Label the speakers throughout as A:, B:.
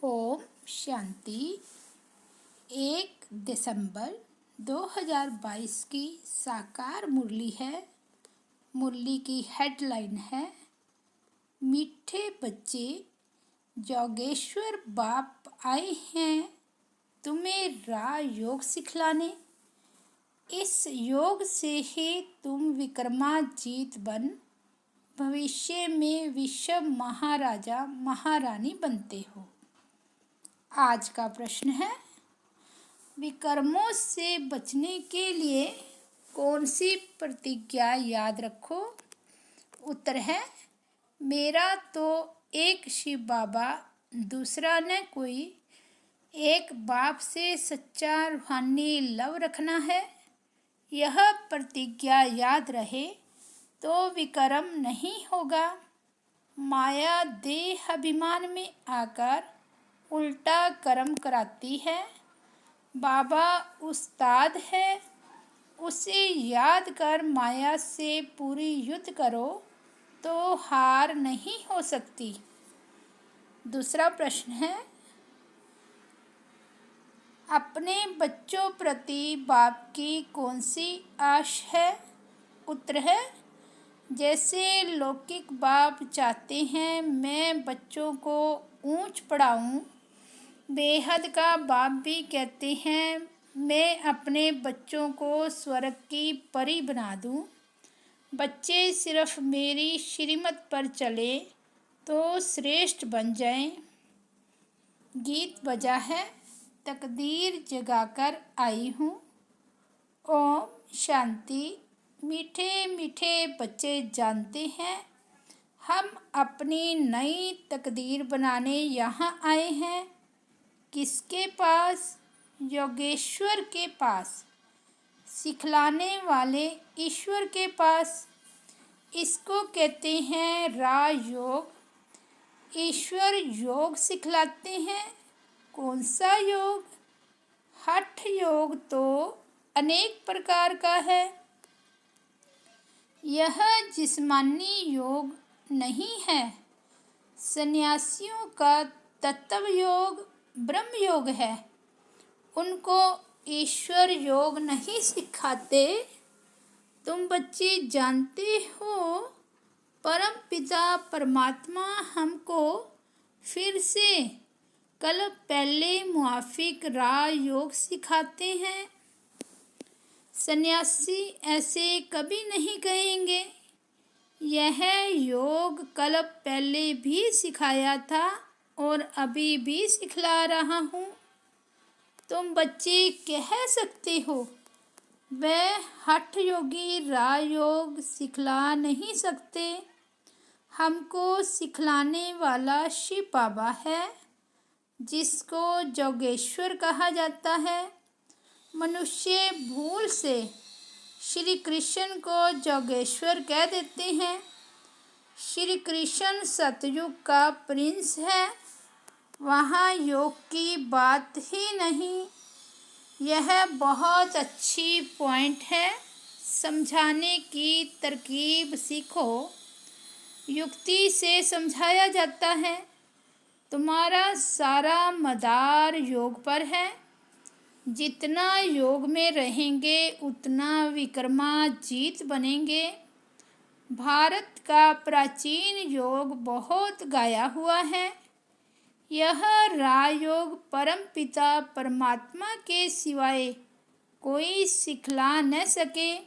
A: ओम शांति। 1 दिसंबर 2022 की साकार मुरली है। मुरली की हेडलाइन है, मीठे बच्चे, जोगेश्वर बाप आए हैं तुम्हें राजयोग सिखलाने। इस योग से ही तुम विक्रमाजीत बन भविष्य में विश्व महाराजा महारानी बनते हो। आज का प्रश्न है, विकर्मों से बचने के लिए कौन सी प्रतिज्ञा याद रखो। उत्तर है, मेरा तो एक शिव बाबा, दूसरा न कोई। एक बाप से सच्चा रूहानी लव रखना है। यह प्रतिज्ञा याद रहे तो विकर्म नहीं होगा। माया देह अभिमान में आकर उल्टा कर्म कराती है। बाबा उस्ताद है, उसे याद कर माया से पूरी युद्ध करो तो हार नहीं हो सकती। दूसरा प्रश्न है, अपने बच्चों प्रति बाप की कौन सी आश है। उत्तर है, जैसे लौकिक बाप चाहते हैं मैं बच्चों को ऊंच पढ़ाऊं, बेहद का बाप भी कहते हैं मैं अपने बच्चों को स्वर्ग की परी बना दूं। बच्चे सिर्फ मेरी श्रीमत पर चले तो श्रेष्ठ बन जाएं। गीत बजा है, तकदीर जगाकर आई हूँ। ओम शांति। मीठे मीठे बच्चे जानते हैं हम अपनी नई तकदीर बनाने यहाँ आए हैं। किसके पास? योगेश्वर के पास, सिखलाने वाले ईश्वर के पास। इसको कहते हैं राजयोग। ईश्वर योग सिखलाते हैं। कौन सा योग? हठ योग तो अनेक प्रकार का है। यह जिस्मानी योग नहीं है। सन्यासियों का तत्व योग ब्रह्म योग है। उनको ईश्वर योग नहीं सिखाते। तुम बच्चे जानते हो परम पिता परमात्मा हमको फिर से कल पहले मुआफिक राजयोग सिखाते हैं। सन्यासी ऐसे कभी नहीं कहेंगे। यह योग कल पहले भी सिखाया था और अभी भी सिखला रहा हूँ। तुम बच्चे कह सकते हो वह हठ योगी राजयोग सिखला नहीं सकते। हमको सिखलाने वाला शिव बाबा है, जिसको जोगेश्वर कहा जाता है। मनुष्य भूल से श्री कृष्ण को जोगेश्वर कह देते हैं। श्री कृष्ण सतयुग का प्रिंस है, वहाँ योग की बात ही नहीं। यह बहुत अच्छी पॉइंट है। समझाने की तरकीब सीखो। युक्ति से समझाया जाता है। तुम्हारा सारा मदार योग पर है। जितना योग में रहेंगे उतना विक्रमाजीत बनेंगे। भारत का प्राचीन योग बहुत गाया हुआ है। यह राजयोग परम पिता परमात्मा के सिवाय कोई सिखला न सके,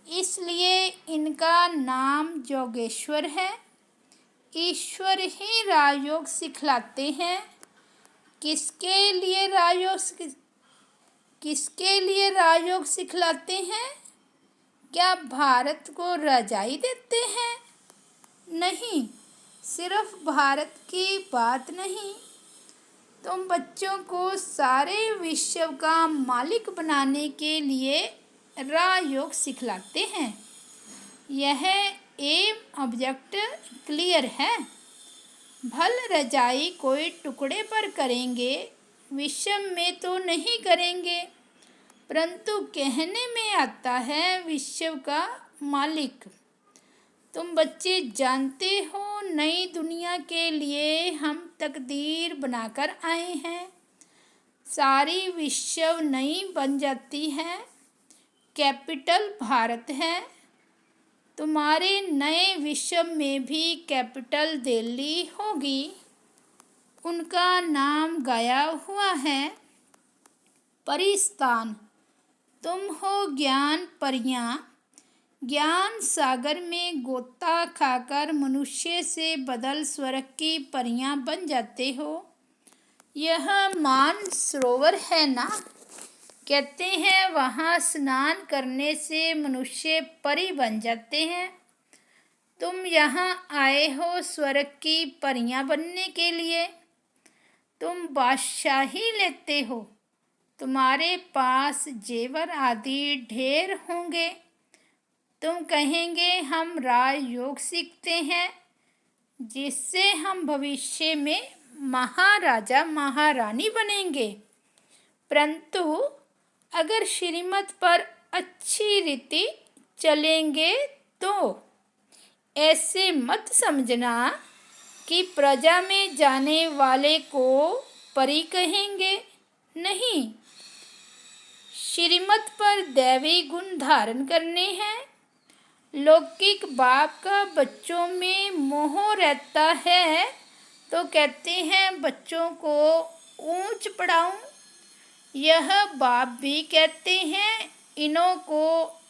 A: इसलिए इनका नाम जोगेश्वर है। ईश्वर ही राजयोग सिखलाते हैं। किसके लिए राजयोग सिखलाते हैं? क्या भारत को रजाई देते हैं? नहीं, सिर्फ भारत की बात नहीं, तुम बच्चों को सारे विश्व का मालिक बनाने के लिए राजयोग सिखलाते हैं। यह एम ऑब्जेक्ट क्लियर है। भल रजाई कोई टुकड़े पर करेंगे, विश्व में तो नहीं करेंगे, परंतु कहने में आता है विश्व का मालिक। तुम बच्चे जानते हो नई दुनिया के लिए हम तकदीर बनाकर आए हैं। सारी विश्व नई बन जाती है। कैपिटल भारत है। तुम्हारे नए विश्व में भी कैपिटल दिल्ली होगी। उनका नाम गाया हुआ है परिस्तान। तुम हो ज्ञान परियां। ज्ञान सागर में गोता खाकर मनुष्य से बदल स्वर्ग की परियां बन जाते हो। यह मान सरोवर है ना, कहते हैं वहाँ स्नान करने से मनुष्य परी बन जाते हैं। तुम यहाँ आए हो स्वर्ग की परियां बनने के लिए। तुम बादशाही लेते हो। तुम्हारे पास जेवर आदि ढेर होंगे। तुम कहेंगे हम राजयोग सीखते हैं, जिससे हम भविष्य में महाराजा महारानी बनेंगे। परंतु अगर श्रीमत पर अच्छी रीति चलेंगे तो ऐसे मत समझना कि प्रजा में जाने वाले को परी कहेंगे। नहीं, श्रीमत पर दैवी गुण धारण करने हैं। लौकिक बाप का बच्चों में मोह रहता है तो कहते हैं बच्चों को ऊंच पढ़ाऊं। यह बाप भी कहते हैं इन्हों को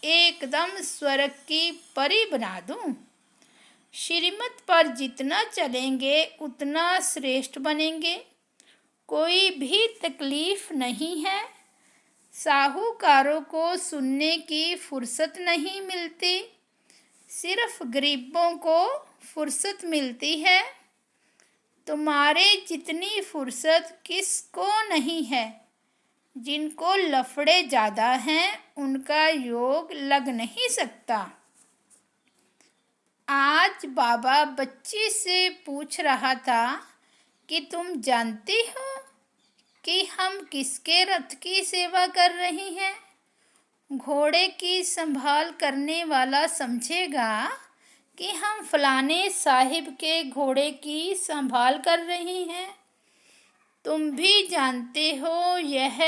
A: एकदम स्वर्ग की परी बना दूं। श्रीमत पर जितना चलेंगे उतना श्रेष्ठ बनेंगे। कोई भी तकलीफ नहीं है। साहूकारों को सुनने की फुर्सत नहीं मिलती, सिर्फ गरीबों को फुर्सत मिलती है। तुम्हारे जितनी फुर्सत किसको नहीं है। जिनको लफड़े ज़्यादा हैं उनका योग लग नहीं सकता। आज बाबा बच्ची से पूछ रहा था कि तुम जानती हो कि हम किसके रथ की सेवा कर रही हैं। घोड़े की संभाल करने वाला समझेगा कि हम फलाने साहिब के घोड़े की संभाल कर रही हैं। तुम भी जानते हो यह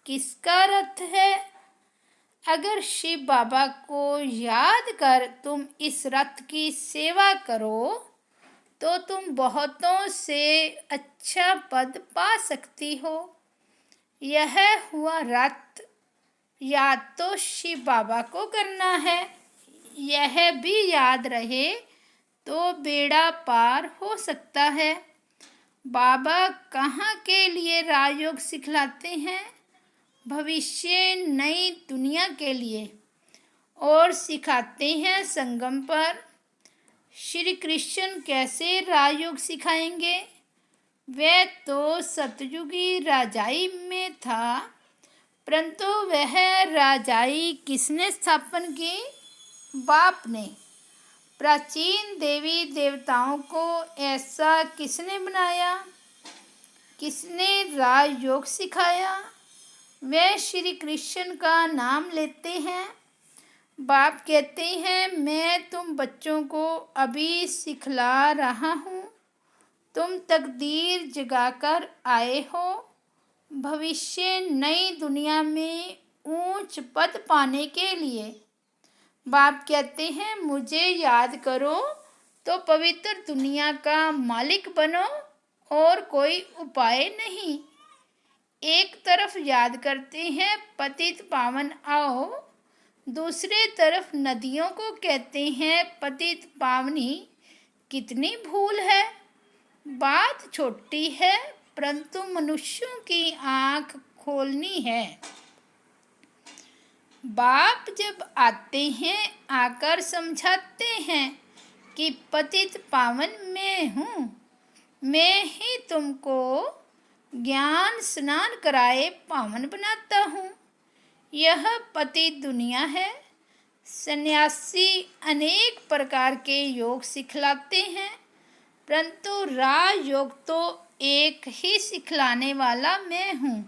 A: किसका रथ है। अगर शिव बाबा को याद कर तुम इस रथ की सेवा करो तो तुम बहुतों से अच्छा पद पा सकती हो। यह हुआ रथ। याद तो शिव बाबा को करना है। यह भी याद रहे तो बेड़ा पार हो सकता है। बाबा कहाँ के लिए राजयोग सिखलाते हैं? भविष्य नई दुनिया के लिए, और सिखाते हैं संगम पर। श्री कृष्ण कैसे राजयोग सिखाएंगे? वह तो सतयुगी राजाई में था, परंतु वह राजाई किसने स्थापन की? बाप ने। प्राचीन देवी देवताओं को ऐसा किसने बनाया? किसने राजयोग सिखाया? वे श्री कृष्ण का नाम लेते हैं। बाप कहते हैं मैं तुम बच्चों को अभी सिखला रहा हूँ। तुम तकदीर जगाकर आए हो। भविष्य नई दुनिया में ऊंच पद पाने के लिए। बाप कहते हैं मुझे याद करो तो पवित्र दुनिया का मालिक बनो, और कोई उपाय नहीं। एक तरफ याद करते हैं पतित पावन आओ, दूसरे तरफ नदियों को कहते हैं पतित पावनी। कितनी भूल है। बात छोटी है, परंतु मनुष्यों की आँख खोलनी है। बाप जब आते हैं आकर समझाते हैं कि पतित पावन मैं हूँ। मैं ही तुमको ज्ञान स्नान कराए पावन बनाता हूँ। यह पतित दुनिया है। सन्यासी अनेक प्रकार के योग सिखलाते हैं, परंतु राजयोग तो एक ही सिखलाने वाला मैं हूँ।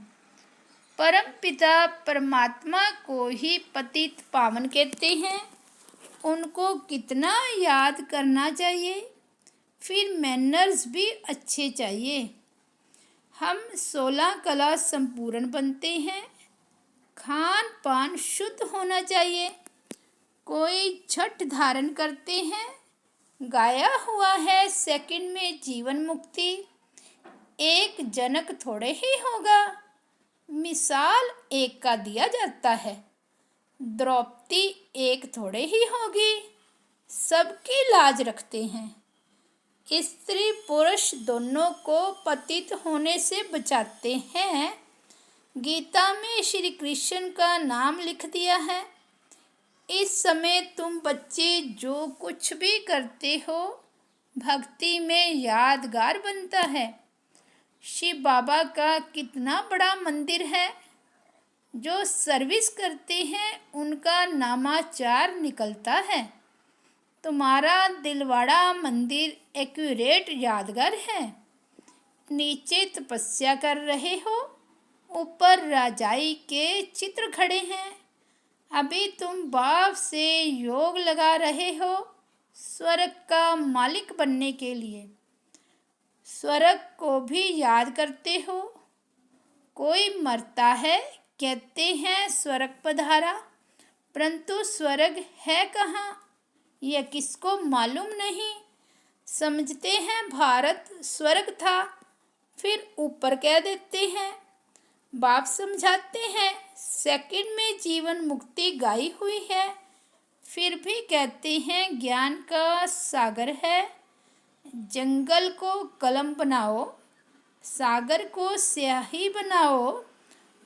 A: परम पिता परमात्मा को ही पतित पावन कहते हैं। उनको कितना याद करना चाहिए। फिर मैनर्स भी अच्छे चाहिए। हम 16 कला संपूर्ण बनते हैं। खान पान शुद्ध होना चाहिए। कोई छठ धारण करते हैं। गाया हुआ है सेकंड में जीवन मुक्ति। एक जनक थोड़े ही होगा, मिसाल एक का दिया जाता है। द्रौपदी एक थोड़े ही होगी, सबकी लाज रखते हैं। स्त्री पुरुष दोनों को पतित होने से बचाते हैं। गीता में श्री कृष्ण का नाम लिख दिया है। इस समय तुम बच्चे जो कुछ भी करते हो भक्ति में यादगार बनता है। शिव बाबा का कितना बड़ा मंदिर है। जो सर्विस करते हैं उनका नामाचार निकलता है। तुम्हारा दिलवाड़ा मंदिर एक्यूरेट यादगार है। नीचे तपस्या कर रहे हो, ऊपर राजाई के चित्र खड़े हैं। अभी तुम बाप से योग लगा रहे हो स्वर्ग का मालिक बनने के लिए। स्वर्ग को भी याद करते हो। कोई मरता है, कहते हैं स्वर्ग पधारा, परंतु स्वर्ग है कहाँ यह किसको मालूम नहीं। समझते हैं भारत स्वर्ग था, फिर ऊपर कह देते हैं। बाप समझाते हैं सेकंड में जीवन मुक्ति गाई हुई है, फिर भी कहते हैं ज्ञान का सागर है। जंगल को कलम बनाओ, सागर को स्याही बनाओ,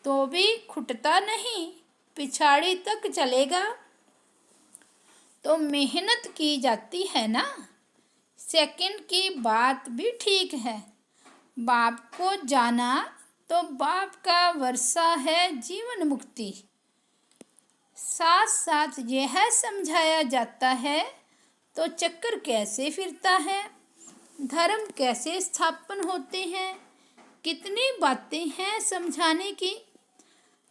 A: तो भी खुटता नहीं, पिछाड़ी तक चलेगा। तो मेहनत की जाती है ना। सेकंड की बात भी ठीक है। बाप को जाना तो बाप का वर्षा है जीवन मुक्ति। साथ साथ यह समझाया जाता है तो चक्कर कैसे फिरता है, धर्म कैसे स्थापन होते हैं। कितनी बातें हैं समझाने की।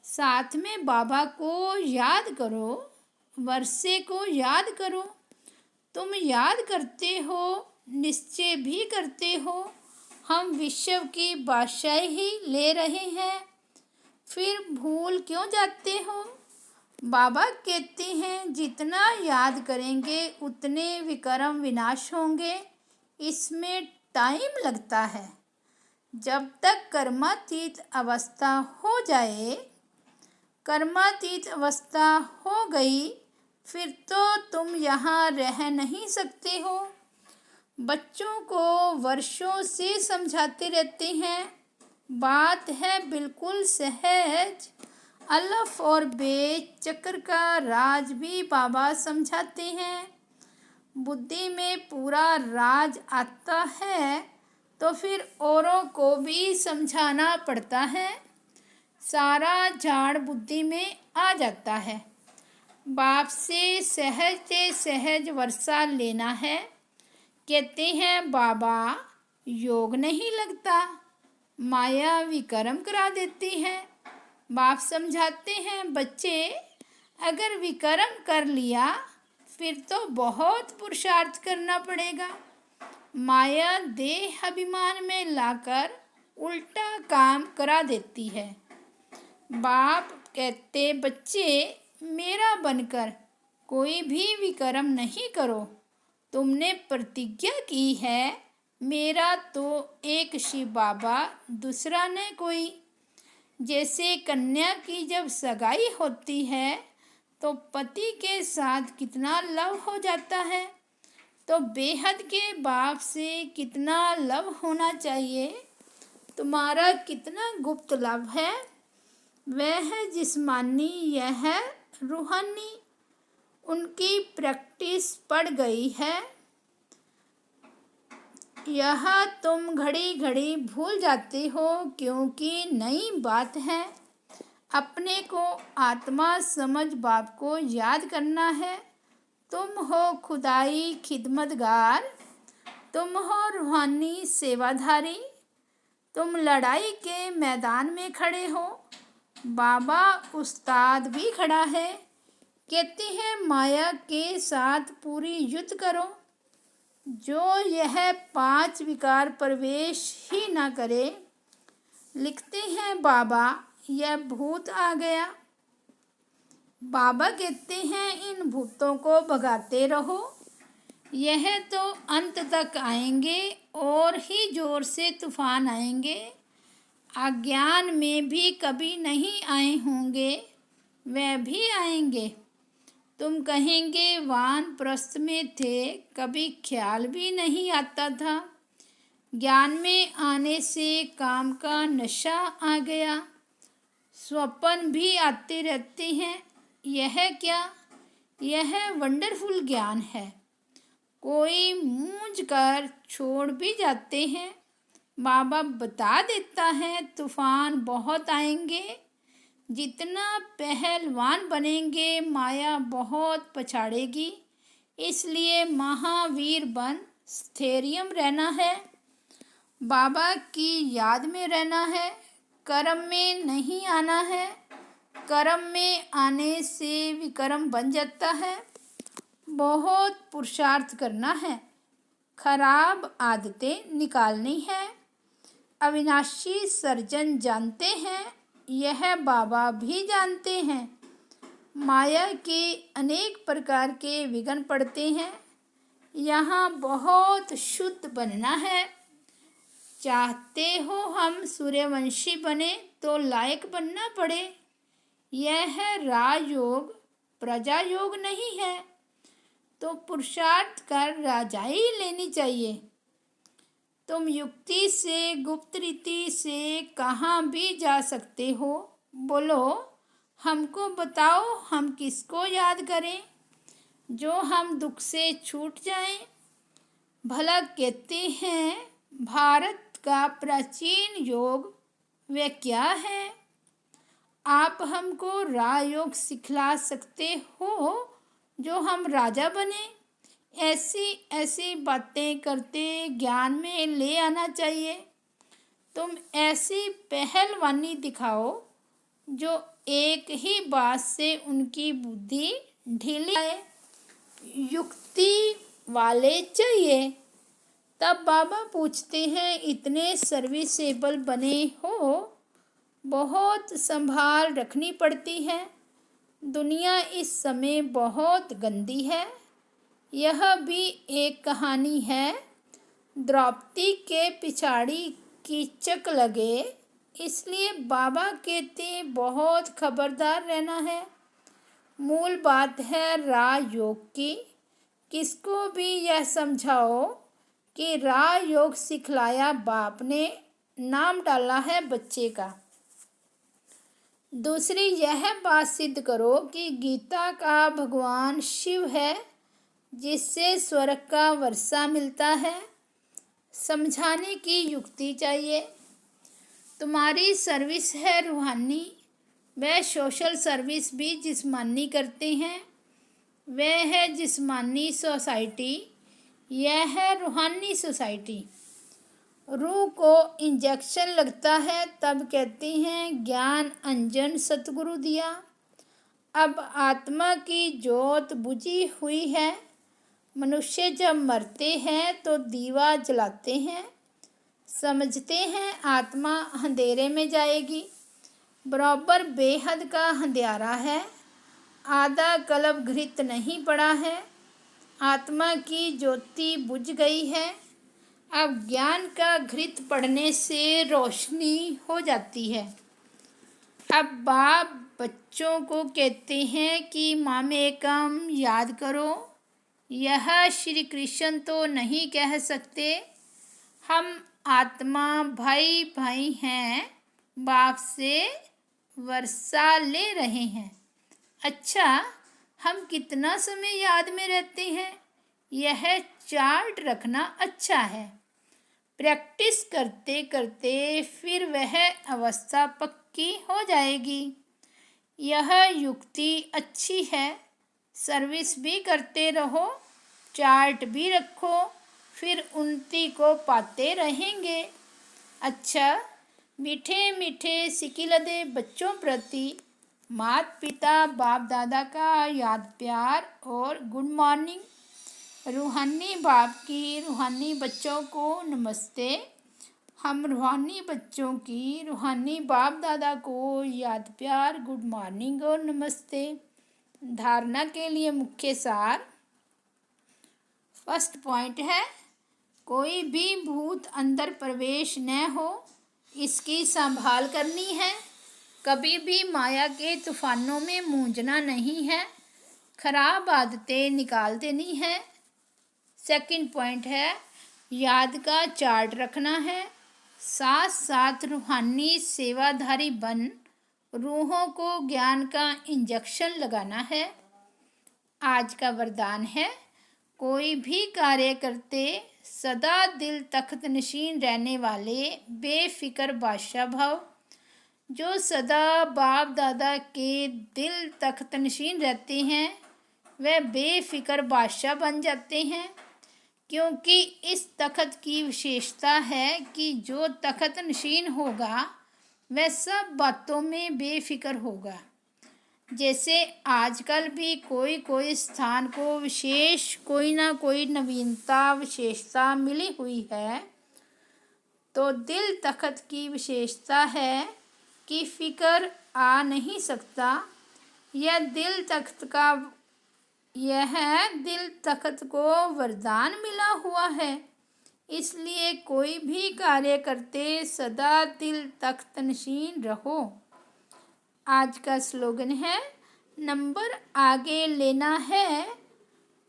A: साथ में बाबा को याद करो, वर्षे को याद करो। तुम याद करते हो, निश्चय भी करते हो हम विश्व की बादशाही ले रहे हैं, फिर भूल क्यों जाते हो। बाबा कहते हैं जितना याद करेंगे उतने विकर्म विनाश होंगे। इसमें टाइम लगता है। जब तक कर्मातीत अवस्था हो जाए, कर्मातीत अवस्था हो गई, फिर तो तुम यहाँ रह नहीं सकते हो। बच्चों को वर्षों से समझाते रहते हैं। बात है बिल्कुल सहज। अलफ और बे चक्र का राज भी बाबा समझाते हैं। बुद्धि में पूरा राज आता है तो फिर औरों को भी समझाना पड़ता है। सारा झाड़ बुद्धि में आ जाता है। बाप से सहज वर्षा लेना है। कहते हैं बाबा योग नहीं लगता, माया विकर्म करा देती है। बाप समझाते हैं बच्चे अगर विकर्म कर लिया फिर तो बहुत पुरुषार्थ करना पड़ेगा। माया देह अभिमान में लाकर उल्टा काम करा देती है। बाप कहते बच्चे मेरा बनकर कोई भी विकर्म नहीं करो। तुमने प्रतिज्ञा की है मेरा तो एक शिव बाबा, दूसरा न कोई। जैसे कन्या की जब सगाई होती है तो पति के साथ कितना लव हो जाता है, तो बेहद के बाप से कितना लव होना चाहिए। तुम्हारा कितना गुप्त लव है, वह है जिस्मानी, यह है रूहानी। उनकी प्रैक्टिस पड़ गई है, यह तुम घड़ी घड़ी भूल जाते हो क्योंकि नई बात है। अपने को आत्मा समझ बाप को याद करना है। तुम हो खुदाई खिदमतगार, तुम हो रूहानी सेवाधारी। तुम लड़ाई के मैदान में खड़े हो, बाबा उस्ताद भी खड़ा है। कहते हैं माया के साथ पूरी युद्ध करो। जो यह 5 विकार प्रवेश ही ना करे, लिखते हैं बाबा, यह भूत आ गया। बाबा कहते हैं इन भूतों को भगाते रहो, यह तो अंत तक आएंगे और ही जोर से तूफान आएंगे। अज्ञान में भी कभी नहीं आए होंगे, वह भी आएंगे। तुम कहेंगे वानप्रस्थ में थे, कभी ख्याल भी नहीं आता था। ज्ञान में आने से काम का नशा आ गया। स्वप्न भी आते रहते हैं। यह क्या? यह वंडरफुल ज्ञान है। कोई मूंझ कर छोड़ भी जाते हैं। बाबा बता देता है तूफान बहुत आएंगे। जितना पहलवान बनेंगे, माया बहुत पछाड़ेगी। इसलिए महावीर बन स्थैर्य रहना है, बाबा की याद में रहना है, कर्म में नहीं आना है। कर्म में आने से विकर्म बन जाता है। बहुत पुरुषार्थ करना है, खराब आदतें निकालनी है। अविनाशी सर्जन जानते हैं, यह बाबा भी जानते हैं। माया के अनेक प्रकार के विघ्न पड़ते हैं। यहाँ बहुत शुद्ध बनना है। चाहते हो हम सूर्यवंशी बने तो लायक बनना पड़े। यह है राजयोग, प्रजा योग नहीं है। तो पुरुषार्थ कर राजाई लेनी चाहिए। तुम युक्ति से, गुप्त रीति से कहाँ भी जा सकते हो। बोलो, हमको बताओ, हम किसको याद करें जो हम दुख से छूट जाएं। भला कहते हैं भारत का प्राचीन योग, वह क्या है? आप हमको राजयोग सिखला सकते हो जो हम राजा बने। ऐसी ऐसी बातें करते ज्ञान में ले आना चाहिए। तुम ऐसी पहलवानी दिखाओ जो एक ही बात से उनकी बुद्धि ढीली आए। युक्ति वाले चाहिए। तब बाबा पूछते हैं इतने सर्विसेबल बने हो, बहुत संभाल रखनी पड़ती है। दुनिया इस समय बहुत गंदी है। यह भी एक कहानी है। द्रौपदी के पिछाड़ी कीचक लगे, इसलिए बाबा कहते बहुत खबरदार रहना है। मूल बात है राजयोग की। किसको भी यह समझाओ कि राजयोग सिखलाया बाप ने, नाम डाला है बच्चे का। दूसरी यह बात सिद्ध करो कि गीता का भगवान शिव है, जिससे स्वर्ग का वर्षा मिलता है। समझाने की युक्ति चाहिए। तुम्हारी सर्विस है रूहानी, वह सोशल सर्विस भी जिस्मानी करते हैं। वह है जिस्मानी सोसाइटी, यह है रूहानी सोसाइटी। रूह को इंजेक्शन लगता है, तब कहते हैं ज्ञान अंजन सतगुरु दिया। अब आत्मा की ज्योत बुझी हुई है। मनुष्य जब मरते हैं तो दीवा जलाते हैं, समझते हैं आत्मा अंधेरे में जाएगी। बराबर बेहद का अंधेरा है, आधा कल्प घृत नहीं पड़ा है। आत्मा की ज्योति बुझ गई है। अब ज्ञान का घृत पड़ने से रोशनी हो जाती है। अब बाप बच्चों को कहते हैं कि मामेकम याद करो। यह श्री कृष्ण तो नहीं कह सकते। हम आत्मा भाई भाई हैं, बाप से वर्षा ले रहे हैं। अच्छा, हम कितना समय याद में रहते हैं, यह चार्ट रखना अच्छा है। प्रैक्टिस करते करते फिर वह अवस्था पक्की हो जाएगी। यह युक्ति अच्छी है। सर्विस भी करते रहो, चार्ट भी रखो, फिर उन्नति को पाते रहेंगे। अच्छा, मीठे मीठे सिकिलदे बच्चों प्रति माता पिता बाप दादा का याद प्यार और गुड मॉर्निंग। रूहानी बाप की रूहानी बच्चों को नमस्ते। हम रूहानी बच्चों की रूहानी बाप दादा को याद प्यार गुड मॉर्निंग और नमस्ते। धारणा के लिए मुख्य सार। फर्स्ट पॉइंट है, कोई भी भूत अंदर प्रवेश न हो, इसकी संभाल करनी है। कभी भी माया के तूफानों में मूंझना नहीं है, खराब आदतें निकाल देनी है। सेकंड पॉइंट है, याद का चार्ट रखना है। साथ साथ रूहानी सेवाधारी बन रूहों को ज्ञान का इंजेक्शन लगाना है। आज का वरदान है, कोई भी कार्य करते सदा दिल तख्त नशीन रहने वाले बेफिक्र बादशाह भव। जो सदा बाप दादा के दिल तख्त नशीन रहते हैं वह बेफिक्र बादशाह बन जाते हैं, क्योंकि इस तख्त की विशेषता है कि जो तख्त नशीन होगा वह सब बातों में बेफिक्र होगा। जैसे आजकल भी कोई कोई स्थान को विशेष कोई ना कोई नवीनता विशेषता मिली हुई है, तो दिल तख्त की विशेषता है कि फिक्र आ नहीं सकता। यह दिल तख्त को वरदान मिला हुआ है, इसलिए कोई भी कार्य करते सदा दिल तख्त नशीन रहो। आज का स्लोगन है, नंबर आगे लेना है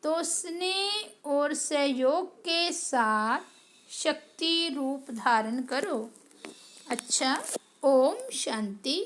A: तो स्नेह और सहयोग के साथ शक्ति रूप धारण करो। अच्छा, ओम शांति।